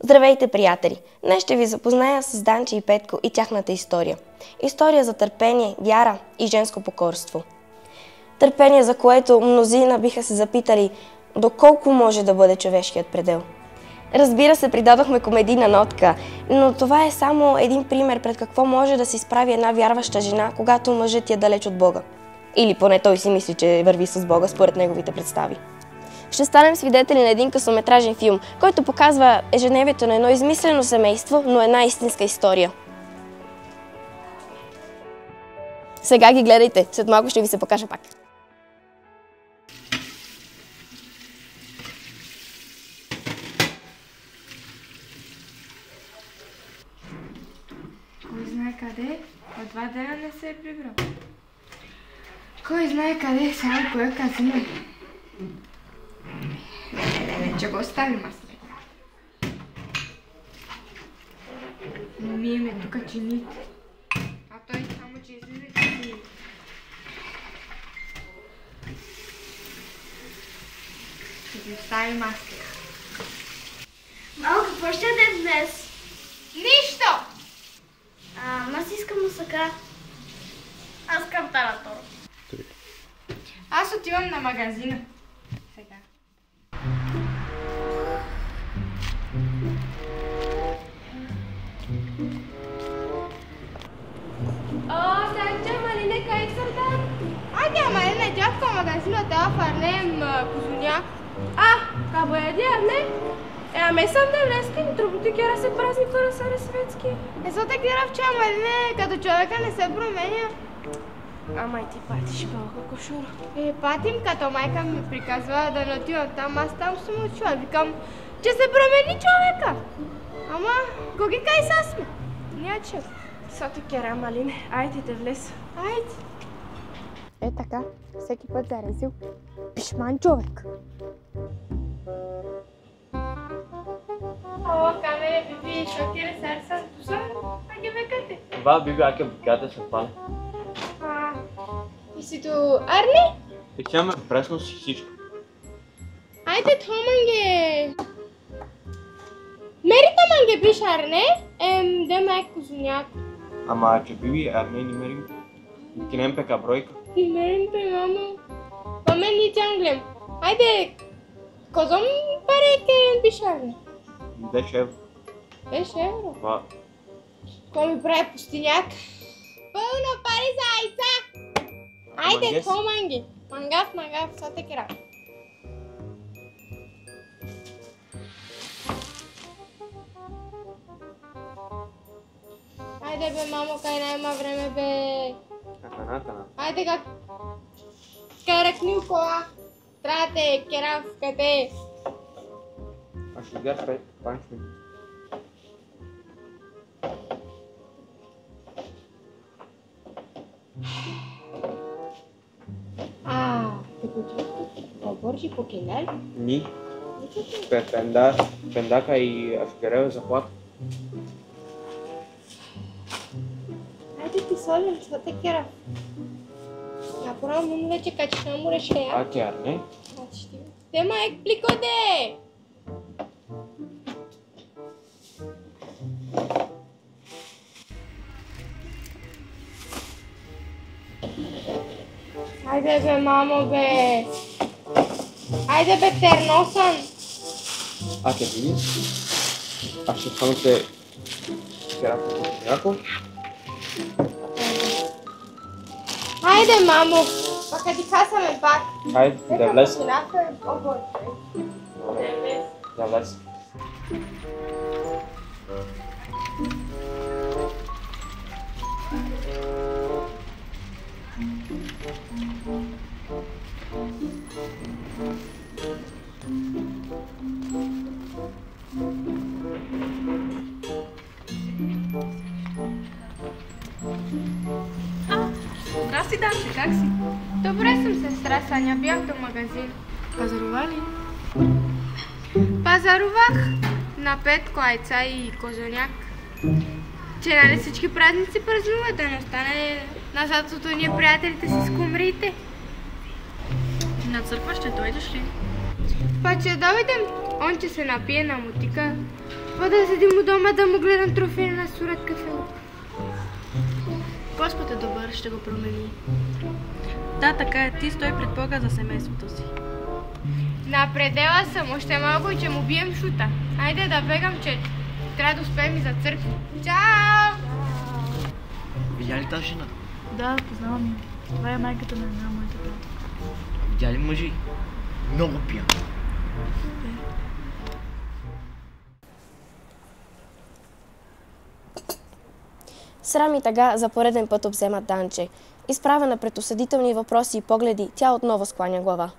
Здравейте, приятели! Днес ще ви запозная с Данче и Петко и тяхната история. История за търпение, вяра и женско покорство. Търпение, за което мнозина биха се запитали доколко може да бъде човешкият предел. Разбира се, придадохме комедийна нотка, но това е само един пример пред какво може да се изправи една вярваща жена, когато мъжът е далеч от Бога. Или поне той си мисли, че върви с Бога според неговите представи. Ще станем свидетели на един късометражен филм, който показва ежедневието на едно измислено семейство, но една истинска история. Сега ги гледайте, след малко ще ви се покажа пак. Кой знае къде? От 2 дена не се е прибрал. Кой знае къде, само кое казино. Не, че го оставим аз след. Но миеме тук чините. А той само че излиза че си. Ще ги оставим аз след. Мамо, какво ще ядем днес? Нищо! Аз искам мусака. Аз искам таратор. Аз отивам на магазина. Сега. Санче, Малине, как съм там? Айде, Малине, дядка магазина, да фарнем козуняк. Кабо ядя, не? Ами съм да влезки, трудно кера се празни хора са светски. Те кера вчера, Малине, като човека не се променя. Ама и ти патиш малко кошура. Патим, като майка ми приказва да не отивам там, аз там съм учила. Викам, че се промени човека. Ама, коги кай са сме? Няче. Сото кера, Малине, айде да влез. Айде. Така, всеки път зарезил пишман човек. Камере, биби, шокире сърца. Аге векате. Va, bibi, anche bucate se fa. И си то Арни? И тя ме пресно си всичко. Айде, Томанге. Мери Томанге биш Арне? Де май козуняк. Ама че биби, арне ни мерим. Ти не пека бройка. И мерим пе, мамо. Мамен ни тянглем. Айде, козом пареке биш Арне. 10 евро. 10 евро. Va. Ко ми прави пустиняк? Пълно пари за айца! Айде, Мангес? Томанги. Мангав, са те кера. Айде бе, мамо, кай няма време бе. Накана. Айде как каракни в кола. Трябва да те кера в къде. Аз ще гледаш 5 минути. Боржи по кинал? Ни. Пендака и афгарева заплата. Айде ти солим, са те кера. Направо му вече качиш на море ще я. Тя арне. Те ма експлико де! Айде бе, мамо бе! Айде бе, терносан! Che bibi? Аз ще хванете керата по някой. Айде, мамо! Пака ти касаме пак! Хайде, да влез. Добре. Да влез. Здрасти, Данче, как си? Добре съм, сестра Саня, бях до магазин. Пазарува ли? Пазарувах на Петко, айца и козуняк. Че нали всички празници празнуват, да не остане назад от уния приятелите си с кумрите. На църква ще дойдеш ли? Па че дойдем, он че се напие на мутика, па да седим у дома да му гледам трофея на сурат кафело. Господ е добър, ще го промени. Да, така е. Ти стой пред Бога за семейството си. Напредела съм, още малко и че му бием шута. Айде да бегам, че трябва да успеем и за църква. Чао! Видя ли тази жена? Да, познавам я. Това е майката на една моята приятелка. Видя ли мъжи? Много пиян. Срам и тъга за пореден път обзема Данче. Изправена пред осъдителни въпроси и погледи, тя отново скланя глава.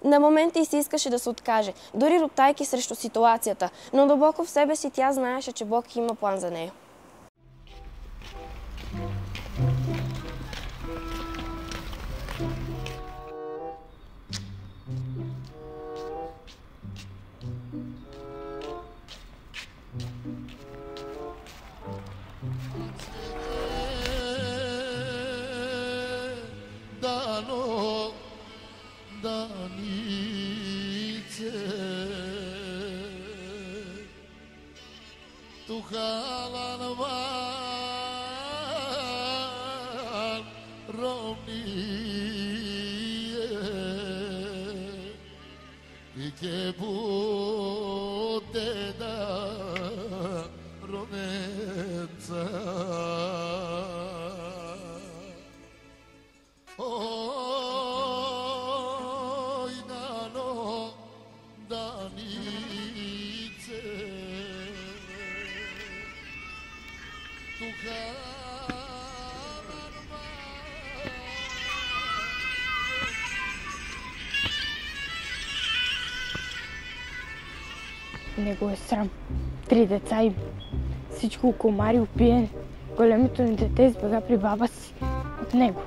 На моменти и си искаше да се откаже, дори роптайки срещу ситуацията, но дълбоко в себе си тя знаеше, че Бог има план за нея. Не го е срам. 3 деца им. Всичко комари опиене. Големото ни дете избега при баба си. От него.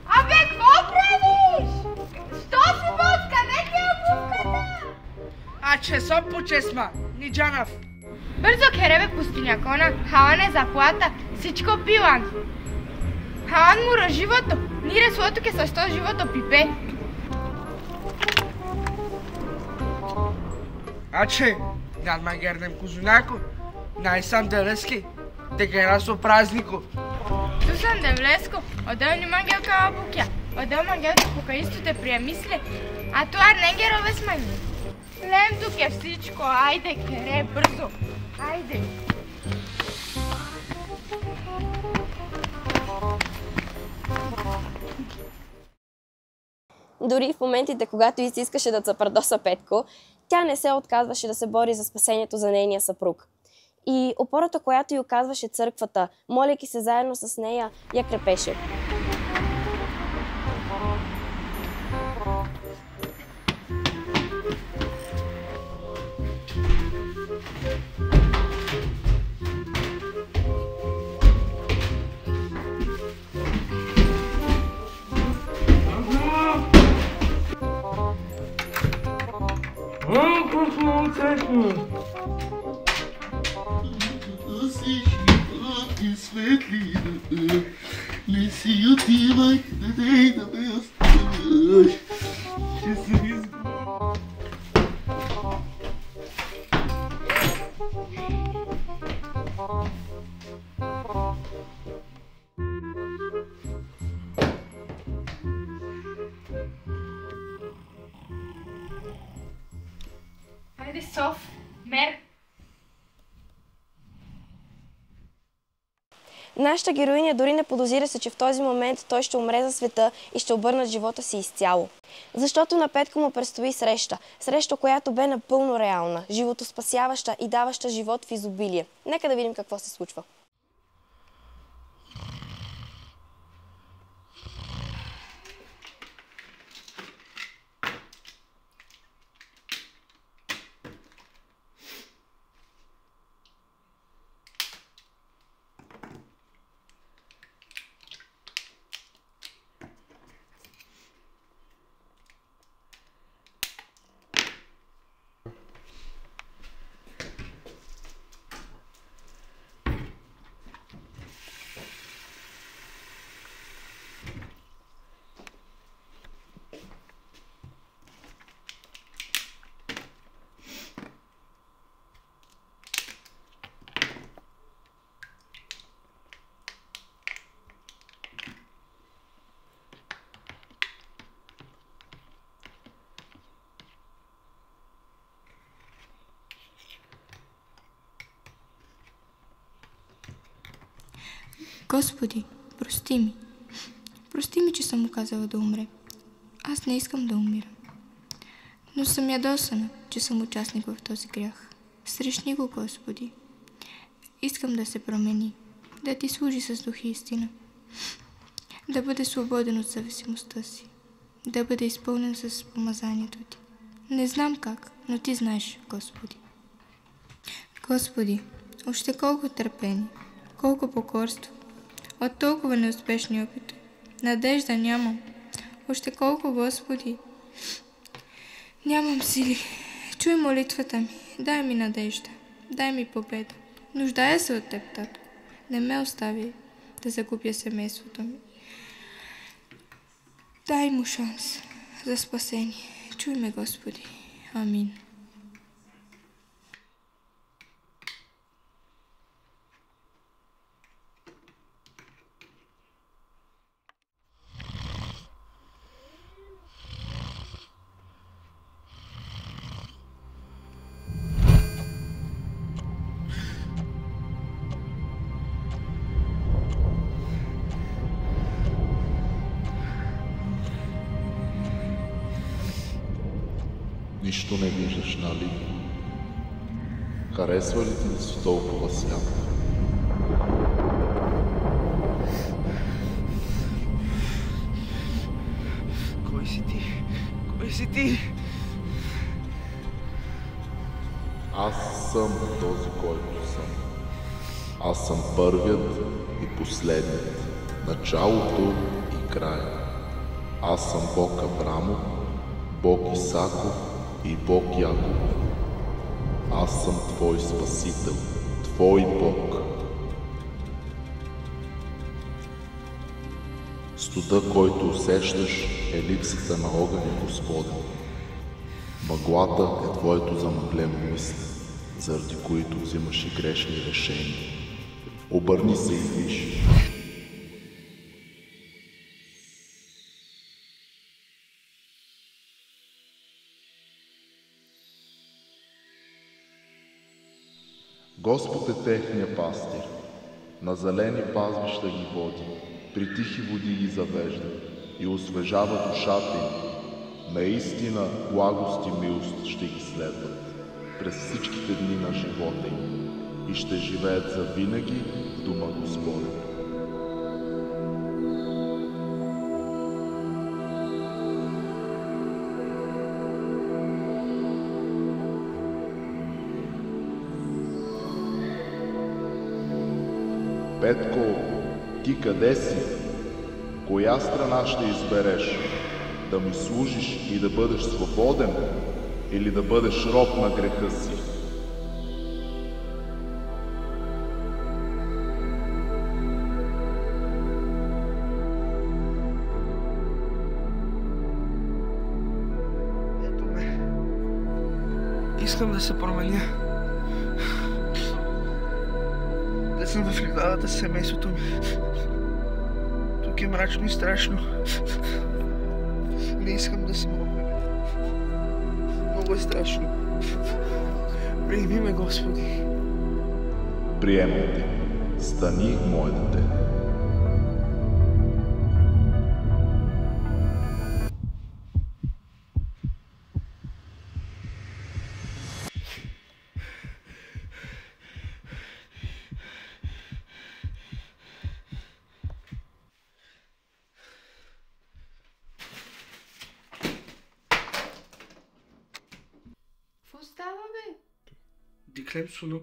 Абе, какво правиш? Що си бос? Къде ти е обувката? А че со почесма, ни джанав. Бързо керебе пустинякона, халане заплата, всичко пилан. Халан му разживото, нире слото ке също живото пипе. А че, над мангернем кузунако, най-сам делески, текера со празнико. Tu sam devlesko, odeo ni mangelka abukja, odeo mangelka пока исто те приемисле, а tu ar nengerove smanji. Lem tu ke всичко, ajde kere, brzo, ajde. Дори в моментите, когато и си искаше да цапардоса Петко, тя не се отказваше да се бори за спасението за нейния съпруг. И опората, която й оказваше църквата, молейки се заедно с нея, я крепеше. Не си отивай, дай да ме оставиш. Ще се изгубя. Хайде, Соф, мер. Нашата героиня дори не подозираше, че в този момент той ще умре за света и ще обърнат живота си изцяло. Защото на Петко му предстои среща. Среща, която бе напълно реална, животоспасяваща и даваща живот в изобилие. Нека да видим какво се случва. Господи, прости ми. Прости ми, че съм му казала да умре. Аз не искам да умирам. Но съм ядосана, че съм участник в този грях. Срещни го, Господи. Искам да се промени, да ти служи с дух и истина, да бъде свободен от зависимостта си, да бъде изпълнен с помазанието ти. Не знам как, но ти знаеш, Господи. Господи, още колко търпение, колко покорство, от толкова неуспешни опити. Надежда нямам. Още колко, Господи. Нямам сили. Чуй молитвата ми. Дай ми надежда. Дай ми победа. Нуждая се от Теб, Татко. Не ме остави да загубя семейството ми. Дай му шанс за спасение. Чуй ме, Господи. Амин. Нищо не виждаш, нали? Харесва ли ти да си толкова сляп? Кой си ти? Кой си ти? Аз съм този, който съм. Аз съм първият и последният, началото и края. Аз съм Бог Аврамов, Бог Исаков и Бог Яков. Аз съм твой Спасител, твой Бог. Студа, който усещаш, е липсата на огъня, Господен. Мъглата е твоето замъглено мислене, заради които взимаш и грешни решения. Обърни се и виж. Господ е техния пастир, на зелени пазвища ги води, при тихи води ги завежда и освежава душата им. Наистина благост и милост ще ги следват през всичките дни на живота им и ще живеят завинаги в дома Господен. Петко, ти къде си? Коя страна ще избереш? Да ми служиш и да бъдеш свободен или да бъдеш роб на греха си? Ето ме. Искам да се променя. Да съм в регладата с семейството ми. Тук е мрачно и страшно. Не искам да се мога. Много е страшно. Приеми ме, Господи. Приемам те. Стани, мое дете. Какво става, бе? Диклем суно.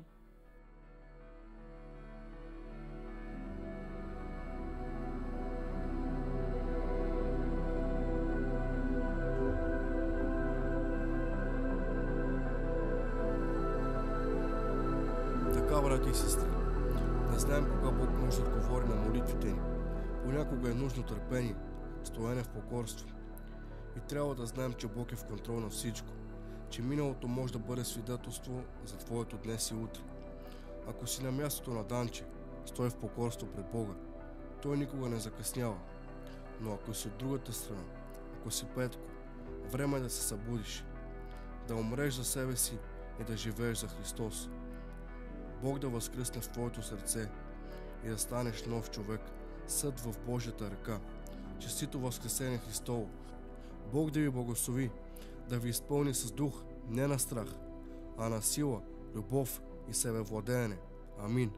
Така, брати и сестри, не знаем кога Бог може да отговори на молитвите ни. Понякога е нужно търпение, стоене в покорство. И трябва да знаем, че Бог е в контрол на всичко, че миналото може да бъде свидетелство за твоето днес и утре. Ако си на мястото на Данче, стой в покорство пред Бога. Той никога не закъснява. Но ако си от другата страна, ако си Петко, време е да се събудиш, да умреш за себе си и да живееш за Христос. Бог да възкръсне в твоето сърце и да станеш нов човек, съд в Божията ръка. Честито Възкресение Христово! Бог да ви благослови, да ви изпълни с дух, не на страх, а на сила, любов и себевладеене. Амин.